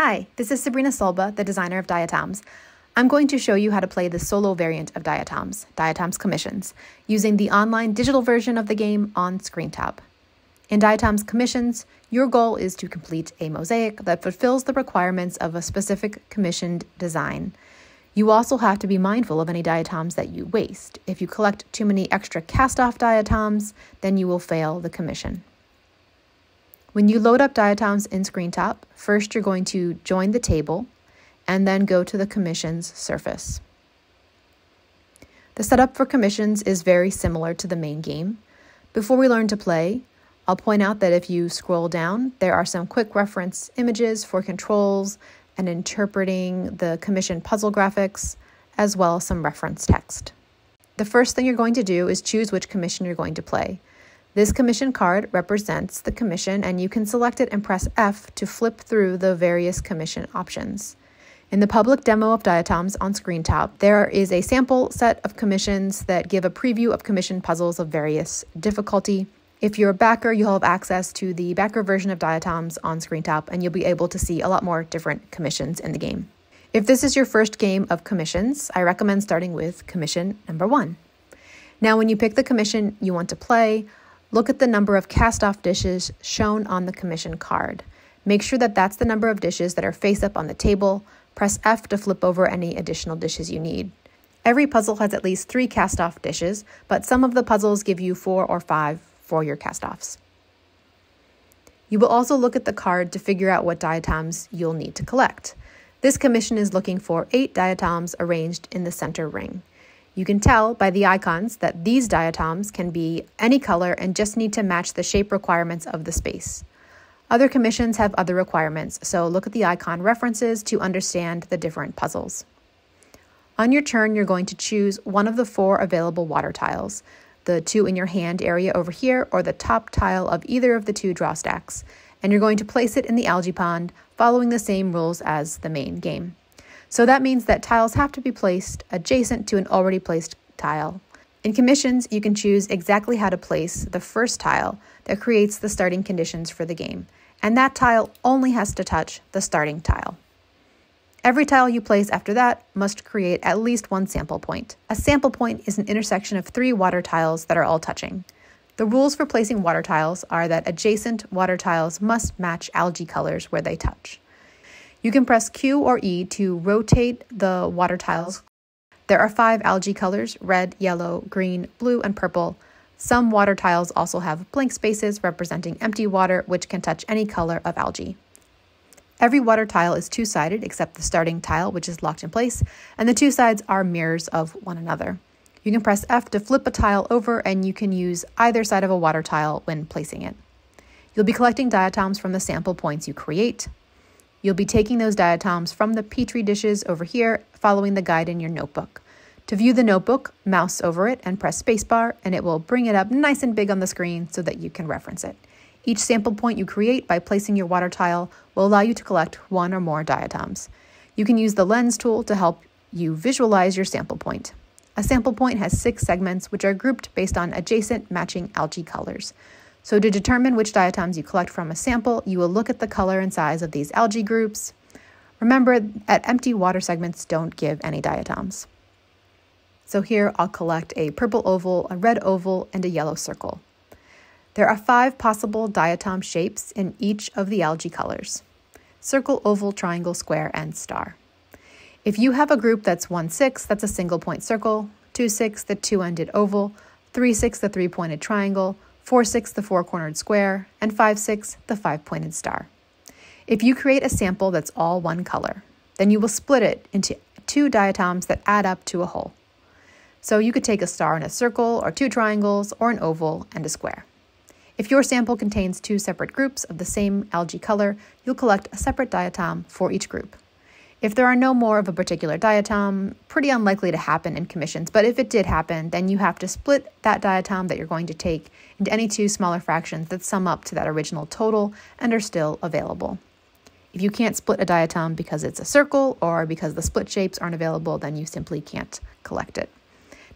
Hi, this is Sabrina Solba, the designer of Diatoms. I'm going to show you how to play the solo variant of Diatoms, Diatoms Commissions, using the online digital version of the game on Screentop. In Diatoms Commissions, your goal is to complete a mosaic that fulfills the requirements of a specific commissioned design. You also have to be mindful of any diatoms that you waste. If you collect too many extra cast-off diatoms, then you will fail the commission. When you load up diatoms in Screentop, first you're going to join the table and then go to the commissions surface. The setup for commissions is very similar to the main game. Before we learn to play, I'll point out that if you scroll down, there are some quick reference images for controls and interpreting the commission puzzle graphics, as well as some reference text. The first thing you're going to do is choose which commission you're going to play. This commission card represents the commission, and you can select it and press F to flip through the various commission options. In the public demo of Diatoms on Screentop, there is a sample set of commissions that give a preview of commission puzzles of various difficulty. If you're a backer, you'll have access to the backer version of Diatoms on Screentop, and you'll be able to see a lot more different commissions in the game. If this is your first game of commissions, I recommend starting with commission number 1. Now, when you pick the commission you want to play, look at the number of cast-off dishes shown on the commission card. Make sure that that's the number of dishes that are face up on the table. Press F to flip over any additional dishes you need. Every puzzle has at least 3 cast-off dishes, but some of the puzzles give you 4 or 5 for your cast-offs. You will also look at the card to figure out what diatoms you'll need to collect. This commission is looking for 8 diatoms arranged in the center ring. You can tell by the icons that these diatoms can be any color and just need to match the shape requirements of the space. Other commissions have other requirements, so look at the icon references to understand the different puzzles. On your turn, you're going to choose one of the 4 available water tiles, the 2 in your hand area over here, or the top tile of either of the 2 draw stacks, and you're going to place it in the algae pond, following the same rules as the main game. So that means that tiles have to be placed adjacent to an already placed tile. In commissions, you can choose exactly how to place the first tile that creates the starting conditions for the game, and that tile only has to touch the starting tile. Every tile you place after that must create at least 1 sample point. A sample point is an intersection of 3 water tiles that are all touching. The rules for placing water tiles are that adjacent water tiles must match algae colors where they touch. You can press Q or E to rotate the water tiles. There are 5 algae colors: red, yellow, green, blue, and purple. Some water tiles also have blank spaces representing empty water, which can touch any color of algae. Every water tile is 2-sided except the starting tile, which is locked in place, and the 2 sides are mirrors of one another. You can press F to flip a tile over, and you can use either side of a water tile when placing it. You'll be collecting diatoms from the sample points you create. You'll be taking those diatoms from the petri dishes over here, following the guide in your notebook. To view the notebook, mouse over it and press spacebar, and it will bring it up nice and big on the screen so that you can reference it. Each sample point you create by placing your water tile will allow you to collect 1 or more diatoms. You can use the lens tool to help you visualize your sample point. A sample point has 6 segments, which are grouped based on adjacent matching algae colors. So to determine which diatoms you collect from a sample, you will look at the color and size of these algae groups. Remember that empty water segments don't give any diatoms. So here I'll collect a purple oval, a red oval, and a yellow circle. There are 5 possible diatom shapes in each of the algae colors: circle, oval, triangle, square, and star. If you have a group that's 1-6, that's a single point circle, 2-6, the 2-ended oval, 3-6, the 3-pointed triangle, 4-6, the 4-cornered square, and 5-6, the 5-pointed star. If you create a sample that's all one color, then you will split it into 2 diatoms that add up to a whole. So you could take a star and a circle, or 2 triangles, or an oval and a square. If your sample contains 2 separate groups of the same algae color, you'll collect a separate diatom for each group. If there are no more of a particular diatom, pretty unlikely to happen in commissions, but if it did happen, then you have to split that diatom that you're going to take into any 2 smaller fractions that sum up to that original total and are still available. If you can't split a diatom because it's a circle or because the split shapes aren't available, then you simply can't collect it.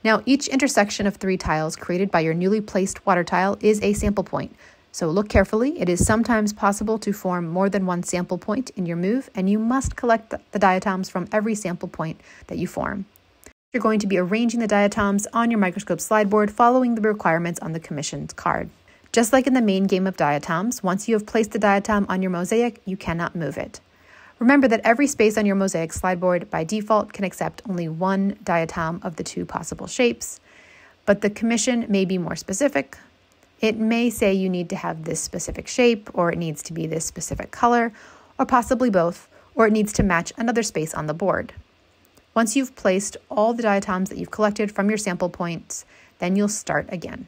Now, each intersection of 3 tiles created by your newly placed water tile is a sample point. So look carefully. It is sometimes possible to form more than one sample point in your move, and you must collect the diatoms from every sample point that you form. You're going to be arranging the diatoms on your microscope slide board following the requirements on the commissioned card. Just like in the main game of diatoms, once you have placed the diatom on your mosaic, you cannot move it. Remember that every space on your mosaic slide board by default can accept only one diatom of the two possible shapes, but the commission may be more specific. It may say you need to have this specific shape, or it needs to be this specific color, or possibly both, or it needs to match another space on the board. Once you've placed all the diatoms that you've collected from your sample points, then you'll start again.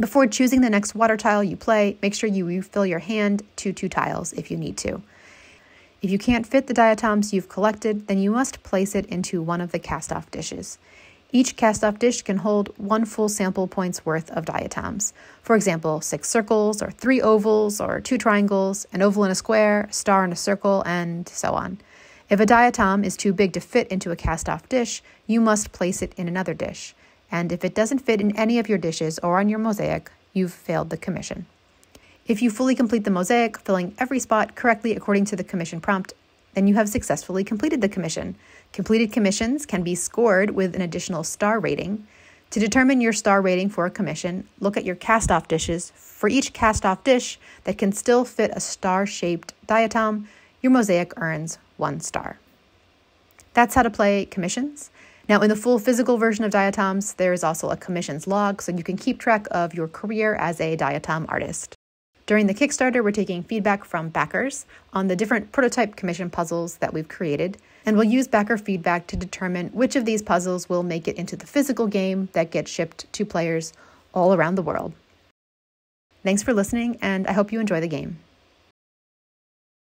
Before choosing the next water tile you play, make sure you refill your hand to 2 tiles if you need to. If you can't fit the diatoms you've collected, then you must place it into one of the cast-off dishes. Each cast-off dish can hold 1 full sample point's worth of diatoms. For example, 6 circles, or 3 ovals, or 2 triangles, an oval and a square, a star and a circle, and so on. If a diatom is too big to fit into a cast-off dish, you must place it in another dish. And if it doesn't fit in any of your dishes or on your mosaic, you've failed the commission. If you fully complete the mosaic, filling every spot correctly according to the commission prompt, then you have successfully completed the commission. Completed commissions can be scored with an additional star rating. To determine your star rating for a commission, look at your cast-off dishes. For each cast-off dish that can still fit a star-shaped diatom, your mosaic earns 1 star. That's how to play commissions. Now, in the full physical version of diatoms, there is also a commissions log, so you can keep track of your career as a diatom artist. During the Kickstarter, we're taking feedback from backers on the different prototype commission puzzles that we've created, and we'll use backer feedback to determine which of these puzzles will make it into the physical game that gets shipped to players all around the world. Thanks for listening, and I hope you enjoy the game.